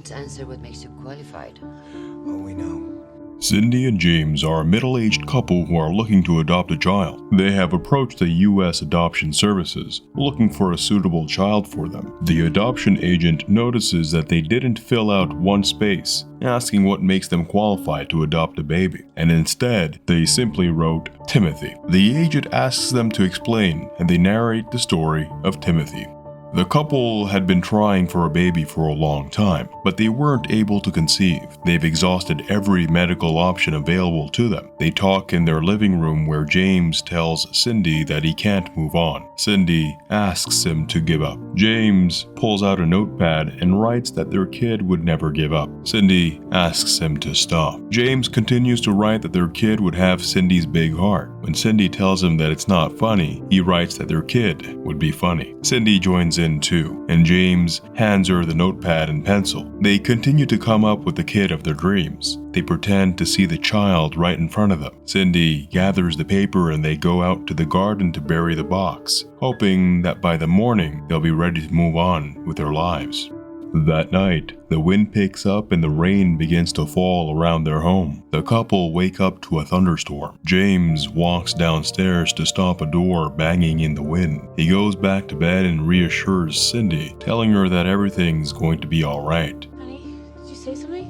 To answer what makes you qualified. Oh, we know. Cindy and James are a middle-aged couple who are looking to adopt a child. They have approached the U.S. Adoption Services, looking for a suitable child for them. The adoption agent notices that they didn't fill out one space, asking what makes them qualified to adopt a baby, and instead, they simply wrote Timothy. The agent asks them to explain, and they narrate the story of Timothy. The couple had been trying for a baby for a long time, but they weren't able to conceive. They've exhausted every medical option available to them. They talk in their living room where James tells Cindy that he can't move on. Cindy asks him to give up. James pulls out a notepad and writes that their kid would never give up. Cindy asks him to stop. James continues to write that their kid would have Cindy's big heart. When Cindy tells him that it's not funny, he writes that their kid would be funny. Cindy joins in too, and James hands her the notepad and pencil. They continue to come up with the kid of their dreams. They pretend to see the child right in front of them. Cindy gathers the paper and they go out to the garden to bury the box, hoping that by the morning they'll be ready to move on with their lives. That night, the wind picks up and the rain begins to fall around their home. The couple wake up to a thunderstorm. James walks downstairs to stop a door banging in the wind. He goes back to bed and reassures Cindy, telling her that everything's going to be alright. Honey, did you say something?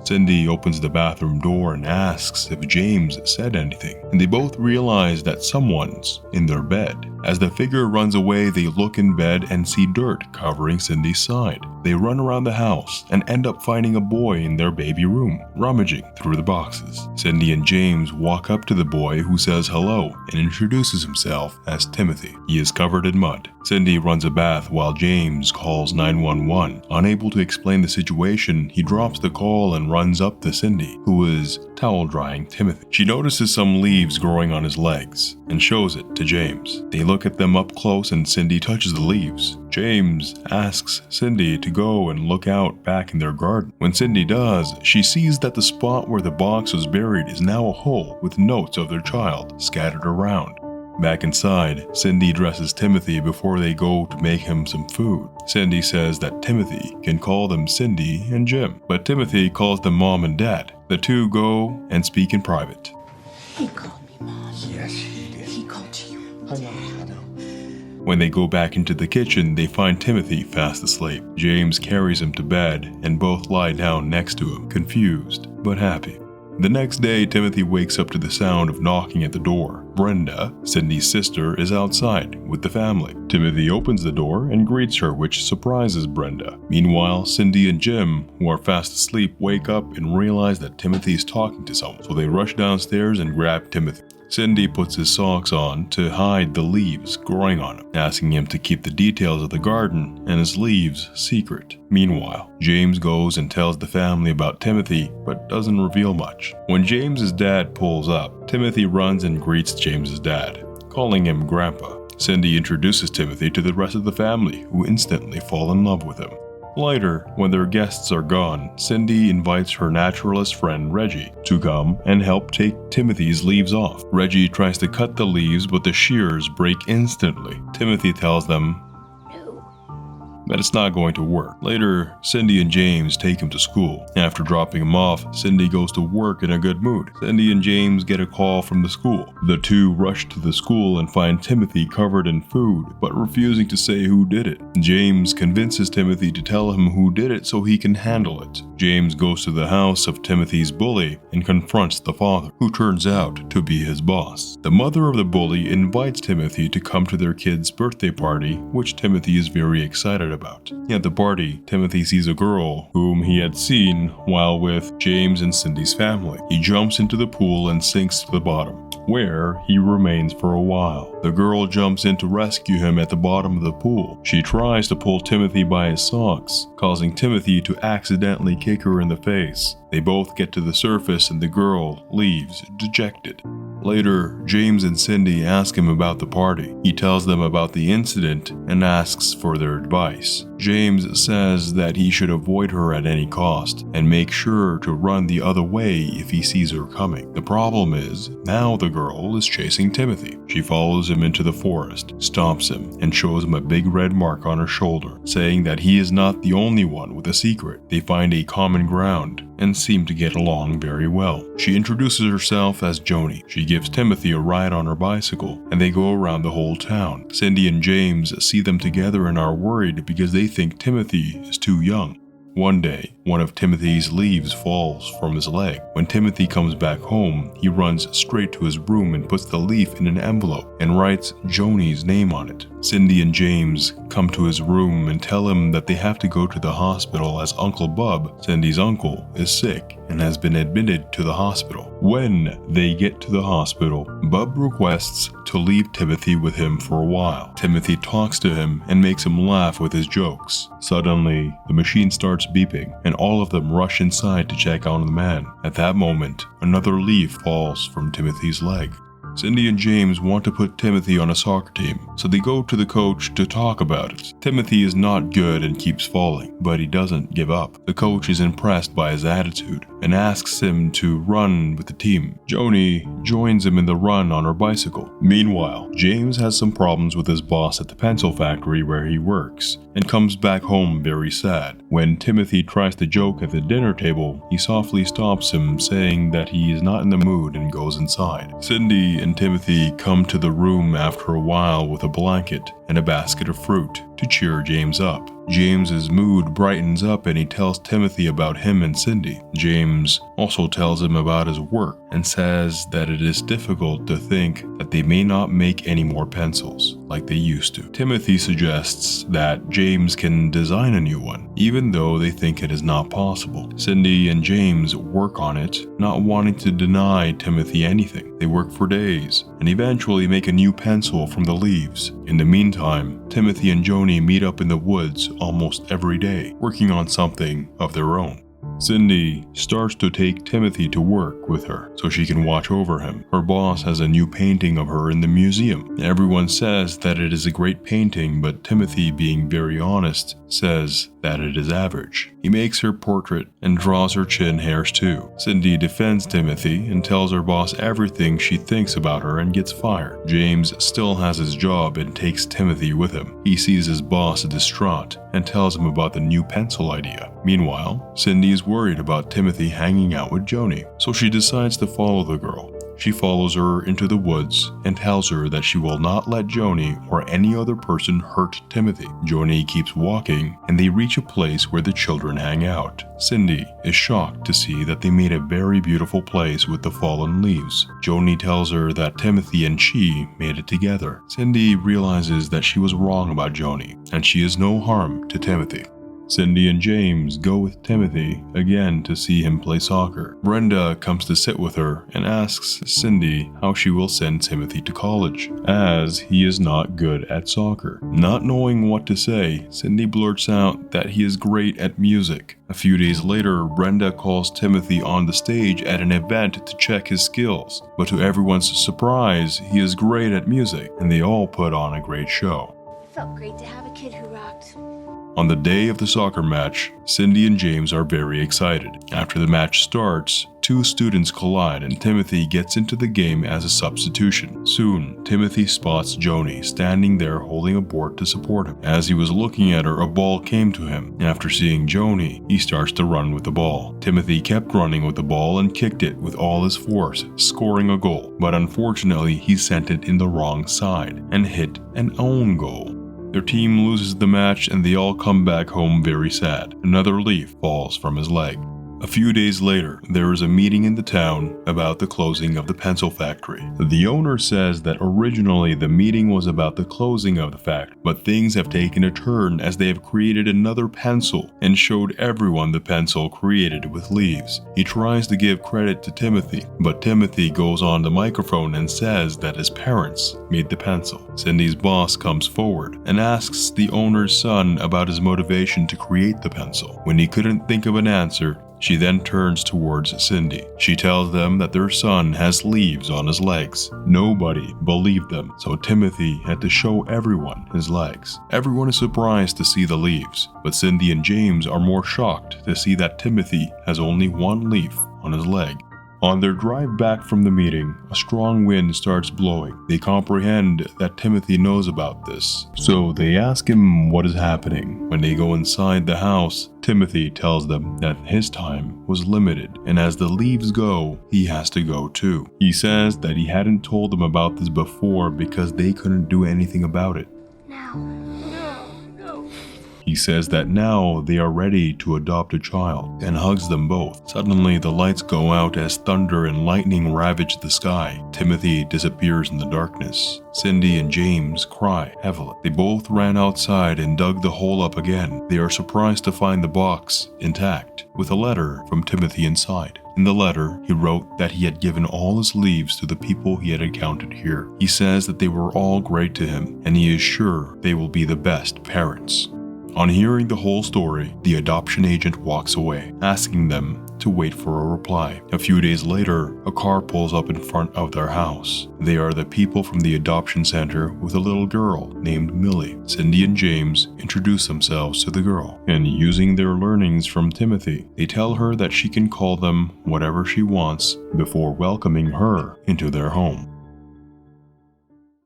Cindy opens the bathroom door and asks if James said anything, and they both realize that someone's in their bed. As the figure runs away, they look in bed and see dirt covering Cindy's side. They run around the house and end up finding a boy in their baby room, rummaging through the boxes. Cindy and James walk up to the boy, who says hello and introduces himself as Timothy. He is covered in mud. Cindy runs a bath while James calls 911. Unable to explain the situation, he drops the call and runs up to Cindy, who is towel drying Timothy. She notices some leaves growing on his legs and shows it to James. They look at them up close and Cindy touches the leaves. James asks Cindy to go and look out back in their garden. When Cindy does, she sees that the spot where the box was buried is now a hole with notes of their child scattered around. Back inside, Cindy dresses Timothy before they go to make him some food. Cindy says that Timothy can call them Cindy and Jim, but Timothy calls them Mom and Dad. The two go and speak in private. He called me Mom. Yes, he did. He called you. I know. When they go back into the kitchen, they find Timothy fast asleep. James carries him to bed and both lie down next to him, confused but happy. The next day, Timothy wakes up to the sound of knocking at the door. Brenda, Cindy's sister, is outside with the family. Timothy opens the door and greets her, which surprises Brenda. Meanwhile, Cindy and Jim, who are fast asleep, wake up and realize that Timothy is talking to someone, so they rush downstairs and grab Timothy. Cindy puts his socks on to hide the leaves growing on him, asking him to keep the details of the garden and his leaves secret. Meanwhile, James goes and tells the family about Timothy, but doesn't reveal much. When James's dad pulls up, Timothy runs and greets James's dad, calling him Grandpa. Cindy introduces Timothy to the rest of the family, who instantly fall in love with him. Later, when their guests are gone, Cindy invites her naturalist friend Reggie to come and help take Timothy's leaves off. Reggie tries to cut the leaves, but the shears break instantly. Timothy tells them that it's not going to work. Later, Cindy and James take him to school. After dropping him off, Cindy goes to work in a good mood. Cindy and James get a call from the school. The two rush to the school and find Timothy covered in food, but refusing to say who did it. James convinces Timothy to tell him who did it so he can handle it. James goes to the house of Timothy's bully and confronts the father, who turns out to be his boss. The mother of the bully invites Timothy to come to their kid's birthday party, which Timothy is very excited about. At the party, Timothy sees a girl whom he had seen while with James and Cindy's family. He jumps into the pool and sinks to the bottom, where he remains for a while. The girl jumps in to rescue him at the bottom of the pool. She tries to pull Timothy by his socks, causing Timothy to accidentally kick her in the face. They both get to the surface and the girl leaves dejected. Later, James and Cindy ask him about the party. He tells them about the incident and asks for their advice. James says that he should avoid her at any cost and make sure to run the other way if he sees her coming. The problem is, now the girl is chasing Timothy. She follows him into the forest, stops him, and shows him a big red mark on her shoulder, saying that he is not the only one with a secret. They find a common ground and seem to get along very well. She introduces herself as Joni. She gives Timothy a ride on her bicycle, and they go around the whole town. Cindy and James see them together and are worried because they think Timothy is too young. One day, one of Timothy's leaves falls from his leg. When Timothy comes back home, he runs straight to his room and puts the leaf in an envelope and writes Joni's name on it. Cindy and James come to his room and tell him that they have to go to the hospital as Uncle Bub, Cindy's uncle, is sick and has been admitted to the hospital. When they get to the hospital, Bub requests to leave Timothy with him for a while. Timothy talks to him and makes him laugh with his jokes. Suddenly, the machine starts beeping and all of them rush inside to check on the man. At that moment, another leaf falls from Timothy's leg. Cindy and James want to put Timothy on a soccer team, so they go to the coach to talk about it. Timothy is not good and keeps falling, but he doesn't give up. The coach is impressed by his attitude and asks him to run with the team. Joni joins him in the run on her bicycle. Meanwhile, James has some problems with his boss at the pencil factory where he works and comes back home very sad. When Timothy tries to joke at the dinner table, he softly stops him, saying that he is not in the mood and goes inside. Cindy and Timothy come to the room after a while with a blanket and a basket of fruit to cheer James up. James's mood brightens up and he tells Timothy about him and Cindy. James also tells him about his work and says that it is difficult to think that they may not make any more pencils like they used to. Timothy suggests that James can design a new one, even though they think it is not possible. Cindy and James work on it, not wanting to deny Timothy anything. They work for days and eventually make a new pencil from the leaves. In the meantime, Timothy and Joni meet up in the woods almost every day, working on something of their own. Cindy starts to take Timothy to work with her so she can watch over him. Her boss has a new painting of her in the museum. Everyone says that it is a great painting, but Timothy, being very honest, says that it is average. He makes her portrait and draws her chin hairs too. Cindy defends Timothy and tells her boss everything she thinks about her and gets fired. James still has his job and takes Timothy with him. He sees his boss distraught and tells him about the new pencil idea. Meanwhile, Cindy is worried about Timothy hanging out with Joni, so she decides to follow the girl. She follows her into the woods and tells her that she will not let Joni or any other person hurt Timothy. Joni keeps walking and they reach a place where the children hang out. Cindy is shocked to see that they made a very beautiful place with the fallen leaves. Joni tells her that Timothy and she made it together. Cindy realizes that she was wrong about Joni and she is no harm to Timothy. Cindy and James go with Timothy again to see him play soccer. Brenda comes to sit with her and asks Cindy how she will send Timothy to college, as he is not good at soccer. Not knowing what to say, Cindy blurts out that he is great at music. A few days later, Brenda calls Timothy on the stage at an event to check his skills, but to everyone's surprise, he is great at music, and they all put on a great show. It felt great to have a kid who rocked. On the day of the soccer match, Cindy and James are very excited. After the match starts, two students collide and Timothy gets into the game as a substitution. Soon, Timothy spots Joni standing there holding a board to support him. As he was looking at her, a ball came to him. After seeing Joni, he starts to run with the ball. Timothy kept running with the ball and kicked it with all his force, scoring a goal. But unfortunately, he sent it in the wrong side and hit an own goal. Their team loses the match and they all come back home very sad. Another leaf falls from his leg. A few days later, there is a meeting in the town about the closing of the pencil factory. The owner says that originally the meeting was about the closing of the factory, but things have taken a turn as they have created another pencil and showed everyone the pencil created with leaves. He tries to give credit to Timothy, but Timothy goes on the microphone and says that his parents made the pencil. Cindy's boss comes forward and asks the owner's son about his motivation to create the pencil. When he couldn't think of an answer, She then turns towards Cindy. She tells them that their son has leaves on his legs. Nobody believed them, so Timothy had to show everyone his legs. Everyone is surprised to see the leaves, but Cindy and James are more shocked to see that Timothy has only one leaf on his leg. On their drive back from the meeting, a strong wind starts blowing. They comprehend that Timothy knows about this, so they ask him what is happening. When they go inside the house, Timothy tells them that his time was limited, and as the leaves go, he has to go too. He says that he hadn't told them about this before because they couldn't do anything about it. He says that now they are ready to adopt a child and hugs them both. Suddenly, the lights go out as thunder and lightning ravage the sky. Timothy disappears in the darkness. Cindy and James cry heavily. They both ran outside and dug the hole up again. They are surprised to find the box intact, with a letter from Timothy inside. In the letter, he wrote that he had given all his leaves to the people he had encountered here. He says that they were all great to him, and he is sure they will be the best parents. On hearing the whole story, the adoption agent walks away, asking them to wait for a reply. A few days later, a car pulls up in front of their house. They are the people from the adoption center with a little girl named Millie. Cindy and James introduce themselves to the girl, and using their learnings from Timothy, they tell her that she can call them whatever she wants before welcoming her into their home.